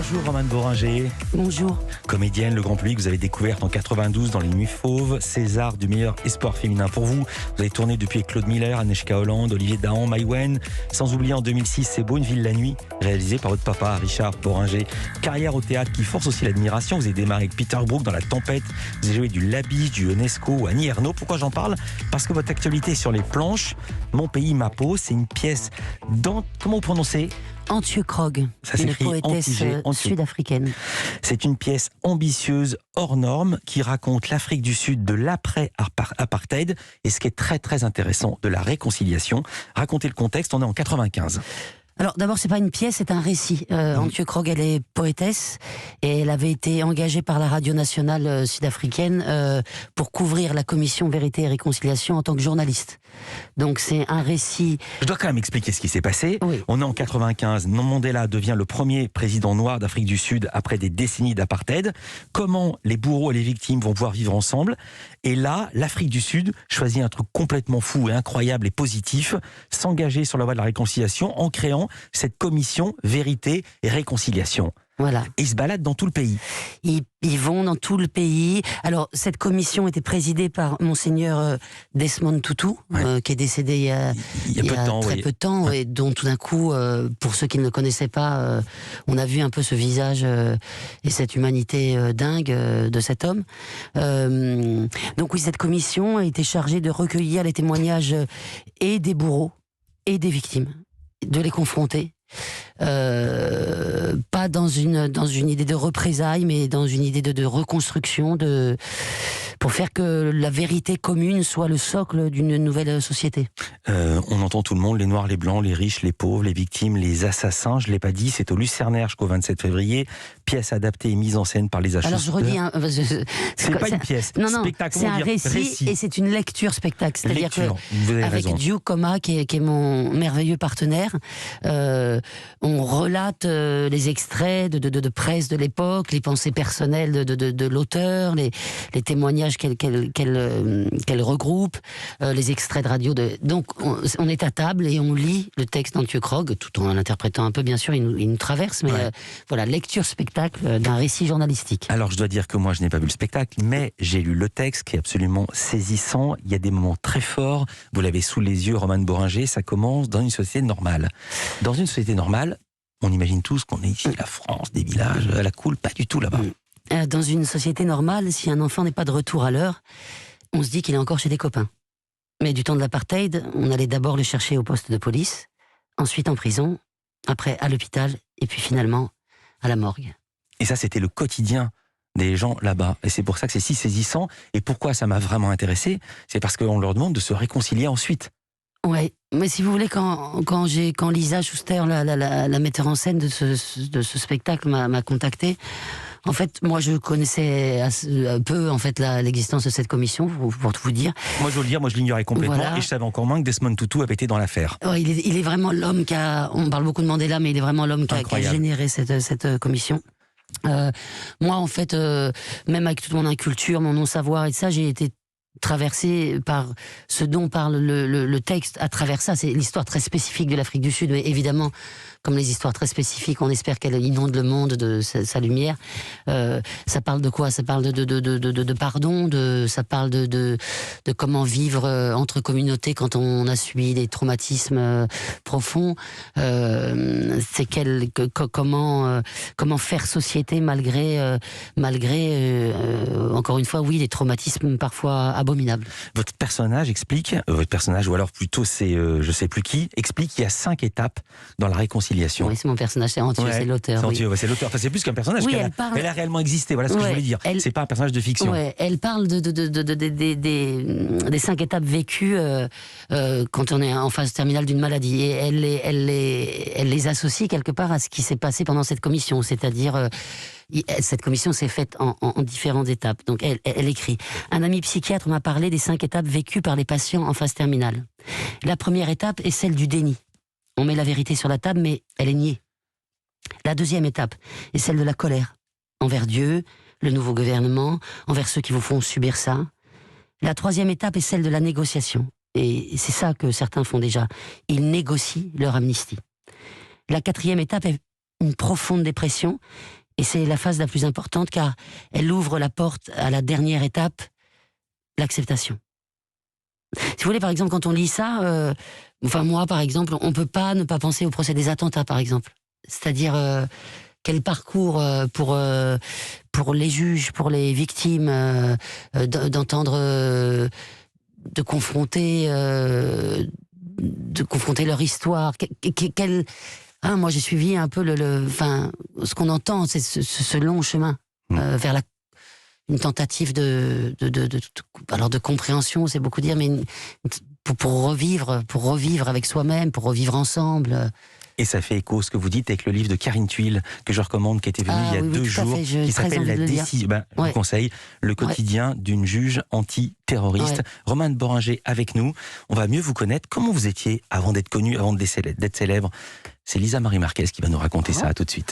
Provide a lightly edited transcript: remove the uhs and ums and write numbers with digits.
Bonjour Romane Boringer. Bonjour. Comédienne, le grand public, vous avez découvert en 92 dans Les Nuits Fauves, César du meilleur espoir féminin pour vous. Vous avez tourné depuis avec Claude Miller, Agnieszka Holland, Olivier Dahan, Maïwenn. Sans oublier en 2006, C'est beau, une ville la nuit, réalisé par votre papa, Richard Boringer. Carrière au théâtre qui force aussi l'admiration. Vous avez démarré avec Peter Brook dans La Tempête. Vous avez joué du Labiche, du Ionesco ou Annie Ernaux. Pourquoi j'en parle? Parce que votre actualité est sur les planches. Mon pays, ma peau, c'est une pièce dans... Comment vous prononcez? Antje Krog, une poétesse sud-africaine. C'est une pièce ambitieuse, hors norme, qui raconte l'Afrique du Sud de l'après-apartheid et ce qui est très très intéressant, de la réconciliation. Racontez le contexte, on est en 95. Alors d'abord, c'est pas une pièce, c'est un récit. Antje Krog, elle est poétesse et elle avait été engagée par la radio nationale sud-africaine pour couvrir la commission Vérité et Réconciliation en tant que journaliste. Donc c'est un récit... Je dois quand même expliquer ce qui s'est passé. Oui. On est en 95, Mandela devient le premier président noir d'Afrique du Sud après des décennies d'apartheid. Comment les bourreaux et les victimes vont pouvoir vivre ensemble? Et là, l'Afrique du Sud choisit un truc complètement fou et incroyable et positif, s'engager sur la voie de la réconciliation en créant cette commission Vérité et Réconciliation. Voilà. Et ils se baladent dans tout le pays. Ils vont dans tout le pays. Alors, cette commission était présidée par Monseigneur Desmond Tutu, qui est décédé il y a très peu de temps, et dont tout d'un coup, pour ceux qui ne le connaissaient pas, on a vu un peu ce visage et cette humanité dingue de cet homme. Donc oui, cette commission a été chargée de recueillir les témoignages et des bourreaux et des victimes, de les confronter. Pas dans une idée de représailles, mais dans une idée de reconstruction, pour faire que la vérité commune soit le socle d'une nouvelle société. On entend tout le monde, les noirs, les blancs, les riches, les pauvres, les victimes, les assassins. Je l'ai pas dit, c'est au Lucernaire jusqu'au 27 février. Pièce adaptée et mise en scène par les acheteurs. Alors je redis, c'est pas une pièce. Non, spectacle, c'est un récit et c'est une lecture spectacle. C'est-à-dire que avec Duke Coma, qui est mon merveilleux partenaire, on relate les extraits de presse de l'époque, les pensées personnelles de l'auteur, les témoignages qu'elle regroupe, les extraits de radio. Donc on est à table et on lit le texte d'Antje Krog, tout en l'interprétant un peu, bien sûr, il nous traverse, mais voilà, lecture spectacle d'un récit journalistique. Alors je dois dire que moi je n'ai pas vu le spectacle, mais j'ai lu le texte qui est absolument saisissant. Il y a des moments très forts, vous l'avez sous les yeux, Romane Boringer. Ça commence dans une société normale. Dans une société normale, on imagine tous qu'on est ici, la France, des villages, à la cool, pas du tout là-bas. Dans une société normale, si un enfant n'est pas de retour à l'heure, on se dit qu'il est encore chez des copains. Mais du temps de l'apartheid, on allait d'abord le chercher au poste de police, ensuite en prison, après à l'hôpital, et puis finalement à la morgue. Et ça, c'était le quotidien des gens là-bas. Et c'est pour ça que c'est si saisissant. Et pourquoi ça m'a vraiment intéressé? C'est parce qu'on leur demande de se réconcilier ensuite. Ouais, mais si vous voulez, quand Lisa Schuster, la metteur en scène de ce spectacle, m'a contacté, en fait, moi je connaissais un peu en fait l'existence de cette commission, pour tout vous dire. Moi je veux le dire, moi je l'ignorais complètement, voilà. Et je savais encore moins que Desmond Tutu avait été dans l'affaire. Ouais, il est vraiment l'homme qui a, on parle beaucoup de Mandela, mais il est vraiment l'homme qui a généré cette commission. Moi en fait, même avec toute mon inculture, mon non-savoir et ça, j'ai été traversé par ce dont parle le texte. À travers ça, c'est l'histoire très spécifique de l'Afrique du Sud, mais évidemment, comme les histoires très spécifiques, on espère qu'elle inonde le monde de sa lumière. Ça parle de quoi? Ça parle de pardon, ça parle de comment vivre entre communautés quand on a subi des traumatismes profonds. C'est comment faire société malgré encore une fois, oui, des traumatismes parfois abominables. Votre personnage explique, ou alors plutôt c'est je sais plus qui, explique qu'il y a 5 étapes dans la réconciliation. Oui, c'est mon personnage, c'est Antje, c'est l'auteur. C'est c'est l'auteur. Enfin, c'est plus qu'un personnage, oui, elle a réellement existé, voilà ce que je voulais dire. C'est pas un personnage de fiction. Ouais, elle parle des 5 étapes vécues quand on est en phase terminale d'une maladie. Et elle les associe quelque part à ce qui s'est passé pendant cette commission, c'est-à-dire... cette commission s'est faite en différentes étapes. Donc elle écrit: un ami psychiatre m'a parlé des 5 étapes vécues par les patients en phase terminale. La première étape est celle du déni. On met la vérité sur la table, mais elle est niée. La deuxième étape est celle de la colère. Envers Dieu, le nouveau gouvernement, envers ceux qui vous font subir ça. La troisième étape est celle de la négociation. Et c'est ça que certains font déjà. Ils négocient leur amnistie. La quatrième étape est une profonde dépression. Et c'est la phase la plus importante car elle ouvre la porte à la dernière étape, l'acceptation. Si vous voulez, par exemple, quand on lit ça, moi, par exemple, on peut pas ne pas penser au procès des attentats, par exemple. C'est-à-dire quel parcours pour les juges, pour les victimes, d'entendre, de confronter leur histoire. Moi, j'ai suivi un peu ce qu'on entend, c'est ce long chemin vers une tentative de compréhension, c'est beaucoup dire, mais pour revivre avec soi-même, pour revivre ensemble. Et ça fait écho ce que vous dites avec le livre de Karine Thuil, que je recommande, qui était venu il y a 2 jours, qui s'appelle La décision. Je vous conseille, le quotidien d'une juge antiterroriste. Ouais. Romane Boringer avec nous. On va mieux vous connaître. Comment vous étiez avant d'être connue, avant d'être célèbre? C'est Lisa Marie Marquez qui va nous raconter ça. À tout de suite.